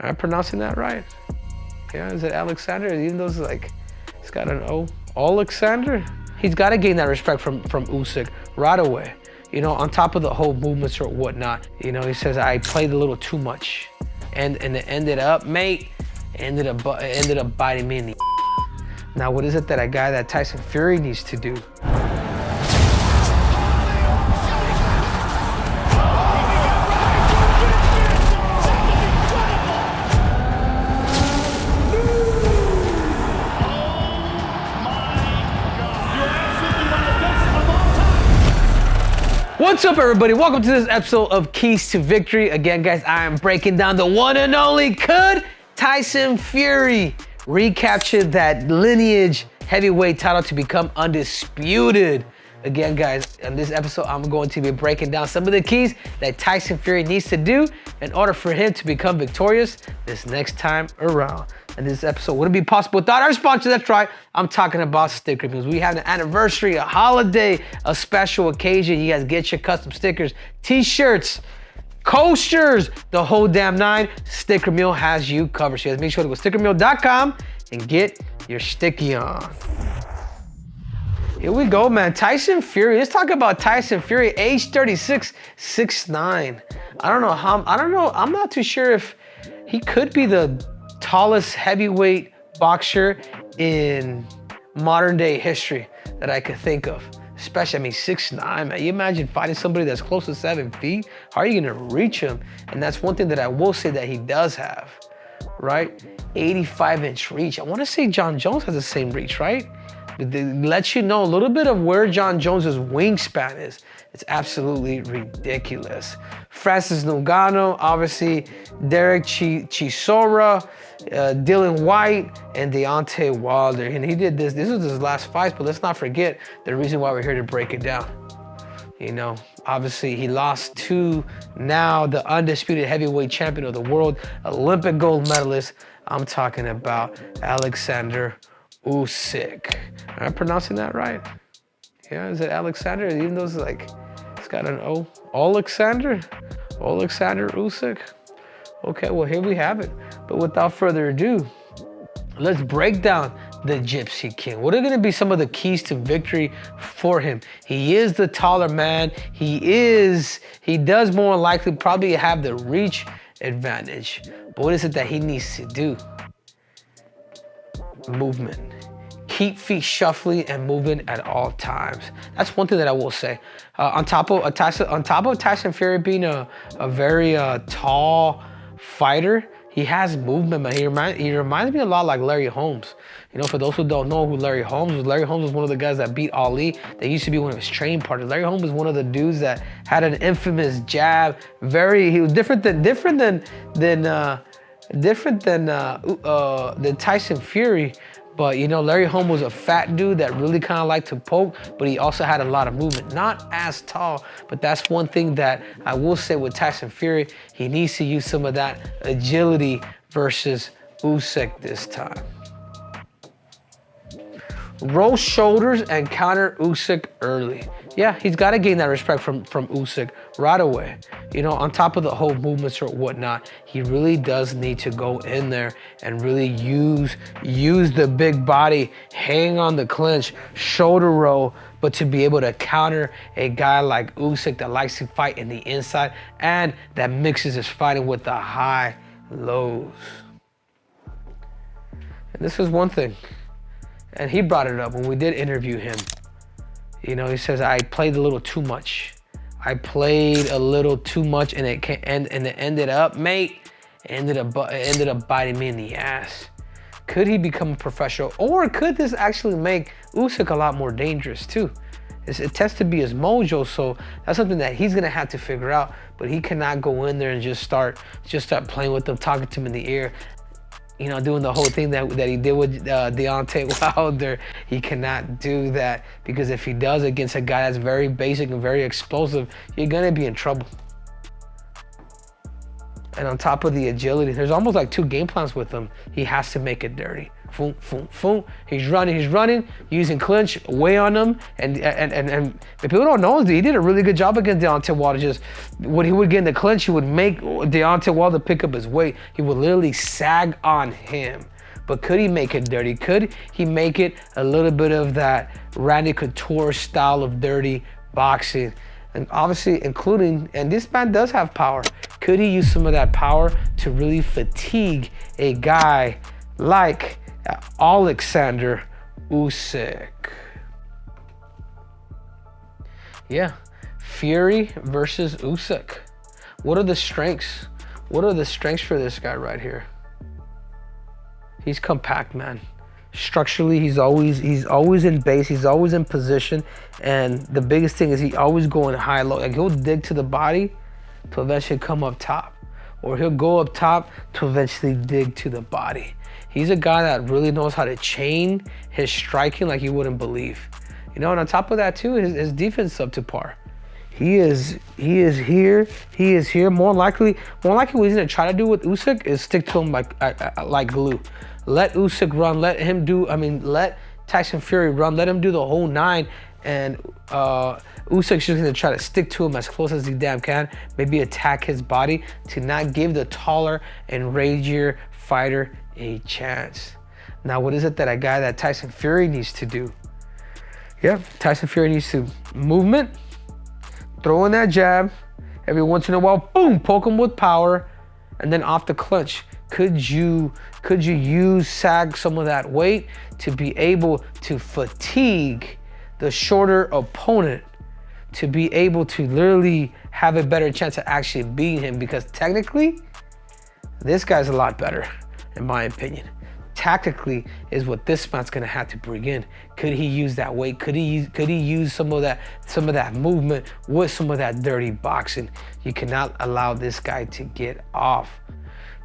Am I pronouncing that right? Yeah, is it Oleksandr? Even though it's like, it's got an O. Oleksandr? He's got to gain that respect from Usyk right away. You know, on top of the whole movements or whatnot. You know, he says, I played a little too much. And it ended up, mate, ended up biting me in the Now, what is it that a guy that Tyson Fury needs to do? What's up, everybody? Welcome to this episode of Keys to Victory. Again, guys, I am breaking down the one and only, could Tyson Fury recapture that lineage heavyweight title to become undisputed? Again, guys, in this episode, I'm going to be breaking down some of the keys that Tyson Fury needs to do in order for him to become victorious this next time around. And this episode wouldn't be possible without our sponsor. That's right, I'm talking about Sticker Mule. We have an anniversary, a holiday, a special occasion. You guys get your custom stickers, t-shirts, coasters, the whole damn nine. Sticker Mule has you covered. So you guys make sure to go to stickermule.com and get your sticky on. Here we go, man. Tyson Fury. Let's talk about Tyson Fury, age 36, 6'9". I'm not too sure if he could be the tallest heavyweight boxer in modern day history that I could think of. Especially, 6'9", man. You imagine fighting somebody that's close to 7 feet? How are you gonna reach him? And that's one thing that I will say that he does have, right? 85-inch reach. I wanna say John Jones has the same reach, right? But it lets you know a little bit of where John Jones's wingspan is. It's absolutely ridiculous. Francis Ngannou, obviously, Derek Chisora, Dylan White, and Deontay Wilder. And he did this. This was his last fight, but let's not forget the reason why we're here to break it down. You know, obviously he lost to now the undisputed heavyweight champion of the world, Olympic gold medalist. I'm talking about Oleksandr Usyk. Am I pronouncing that right? Yeah, is it Oleksandr? Even though it's like, it's got an O. Oleksandr Usyk. Okay, well, here we have it. But without further ado, let's break down the Gypsy King. What are gonna be some of the keys to victory for him? He is the taller man. He does more likely probably have the reach advantage. But what is it that he needs to do? Movement. Keep feet shuffling and moving at all times. That's one thing that I will say. On top of Tyson Fury being a very tall fighter, he has movement, man. He reminds me a lot like Larry Holmes. You know, for those who don't know who Larry Holmes was one of the guys that beat Ali. That used to be one of his training partners. Larry Holmes was one of the dudes that had an infamous jab. He was different than Tyson Fury. But you know, Larry Holmes was a fat dude that really kind of liked to poke, but he also had a lot of movement. Not as tall, but that's one thing that I will say with Tyson Fury. He needs to use some of that agility versus Usyk this time. Roll shoulders and counter Usyk early. Yeah, he's got to gain that respect from Usyk right away. You know, on top of the whole movements or whatnot, he really does need to go in there and really use the big body, hang on the clinch, shoulder roll, but to be able to counter a guy like Usyk that likes to fight in the inside and that mixes his fighting with the high lows. And this is one thing. And he brought it up when we did interview him. You know, he says, I played a little too much. I played a little too much and it ended up, mate, ended up biting me in the ass. Could he become a professional? Or could this actually make Usyk a lot more dangerous too? It tends to be his mojo, so that's something that he's gonna have to figure out. But he cannot go in there and just start playing with him, talking to him in the ear. You know, doing the whole thing that he did with Deontay Wilder. He cannot do that, because if he does against a guy that's very basic and very explosive, you're gonna be in trouble. And on top of the agility, there's almost like 2 game plans with him. He has to make it dirty. Boom, boom, boom. He's running, using clinch, way on him. And if people don't know, he did a really good job against Deontay Wilder. Just when he would get in the clinch, he would make Deontay Wilder pick up his weight. He would literally sag on him. But could he make it dirty? Could he make it a little bit of that Randy Couture style of dirty boxing? And obviously including, and this man does have power. Could he use some of that power to really fatigue a guy like Oleksandr Usyk? Yeah, Fury versus Usyk. What are the strengths? What are the strengths for this guy right here? He's compact, man. Structurally, he's always in base. He's always in position, and the biggest thing is he always going high low. Like he'll dig to the body to eventually come up top, or he'll go up top to eventually dig to the body. He's a guy that really knows how to chain his striking like you wouldn't believe. You know, and on top of that too, his defense is up to par. He is here. More likely what he's gonna try to do with Usyk is stick to him like glue. Let Usyk run, let Tyson Fury run, let him do the whole 9, and Usyk's just gonna try to stick to him as close as he damn can, maybe attack his body to not give the taller and ragier fighter a chance. Now, what is it that a guy that Tyson Fury needs to do? Yeah, Tyson Fury needs to movement, throw in that jab, every once in a while, boom, poke him with power, and then off the clinch. Could you sag some of that weight to be able to fatigue the shorter opponent, to be able to literally have a better chance of actually beating him? Because technically, this guy's a lot better, in my opinion. Tactically is what this man's gonna have to bring in. Could he use that weight? Could he use some of that movement with some of that dirty boxing? You cannot allow this guy to get off.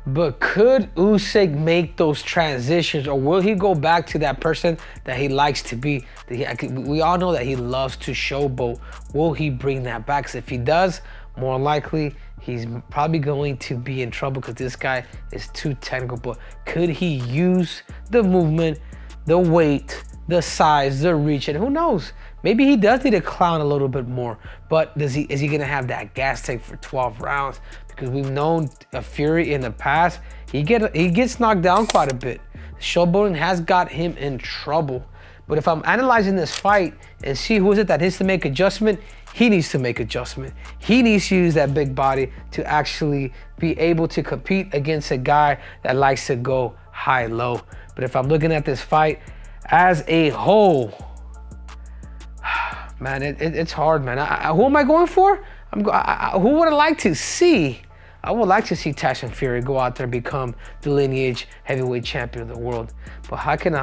But could Usyk make those transitions, or will he go back to that person that he likes to be? We all know that he loves to showboat. Will he bring that back? Because if he does, more likely he's probably going to be in trouble because this guy is too technical. But could he use the movement, the weight, the size, the reach, and who knows? Maybe he does need to clown a little bit more, but is he gonna have that gas tank for 12 rounds? Because we've known Fury in the past, he gets knocked down quite a bit. Showboating has got him in trouble. But if I'm analyzing this fight and see who is it that needs to make adjustment, he needs to make adjustment. He needs to use that big body to actually be able to compete against a guy that likes to go high-low. But if I'm looking at this fight as a whole, man, it's hard, man. Who am I going for? Who would I like to see? I would like to see Tyson Fury go out there and become the lineage heavyweight champion of the world. But how can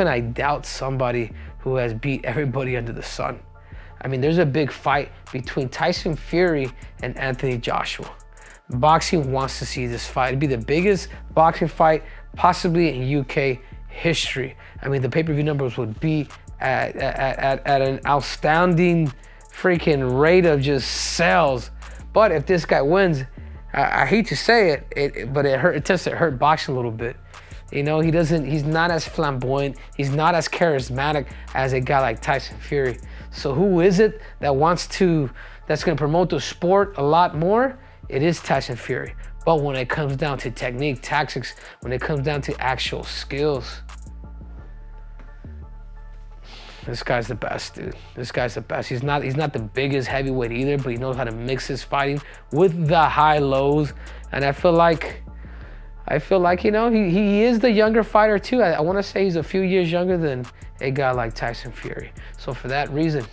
I doubt somebody who has beat everybody under the sun? I mean, there's a big fight between Tyson Fury and Anthony Joshua. Boxing wants to see this fight. It'd be the biggest boxing fight possibly in UK history. I mean, the pay-per-view numbers would be at an outstanding freaking rate of just sales. But if this guy wins, I hate to say it, but it tends to hurt boxing a little bit. You know, he's not as flamboyant, he's not as charismatic as a guy like Tyson Fury. So who is it that's gonna promote the sport a lot more? It is Tyson Fury. But when it comes down to technique, tactics, when it comes down to actual skills, this guy's the best, dude. This guy's the best. He's not the biggest heavyweight either, but he knows how to mix his fighting with the high lows. And I feel like, you know, he is the younger fighter too. I want to say he's a few years younger than a guy like Tyson Fury. So for that reason,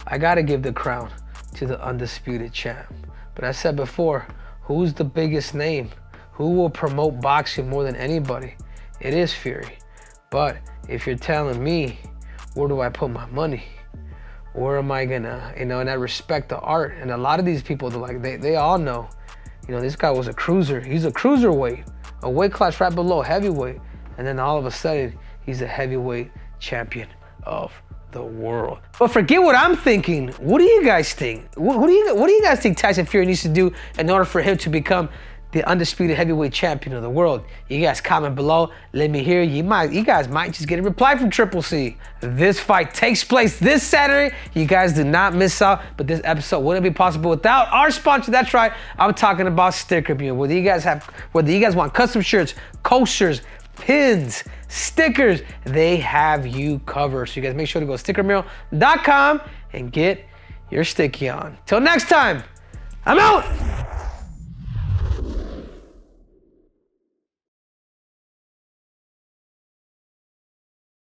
I gotta give the crown to the undisputed champ. But I said before, who's the biggest name? Who will promote boxing more than anybody? It is Fury. But if you're telling me, where do I put my money? Where am I gonna, you know, and I respect the art. And a lot of these people, they all know, you know, this guy was a cruiser. He's a cruiserweight, a weight class right below heavyweight. And then all of a sudden, he's a heavyweight champion of the world. But forget what I'm thinking. What do you guys think? What do you guys think Tyson Fury needs to do in order for him to become the undisputed heavyweight champion of the world? You guys comment below. Let me hear. You guys might just get a reply from Triple C. This fight takes place this Saturday. You guys do not miss out. But this episode wouldn't be possible without our sponsor. That's right. I'm talking about Sticker Mule. Whether you guys want custom shirts, coasters, pins, stickers, they have you covered. So you guys make sure to go to stickermule.com and get your sticky on. Till next time, I'm out.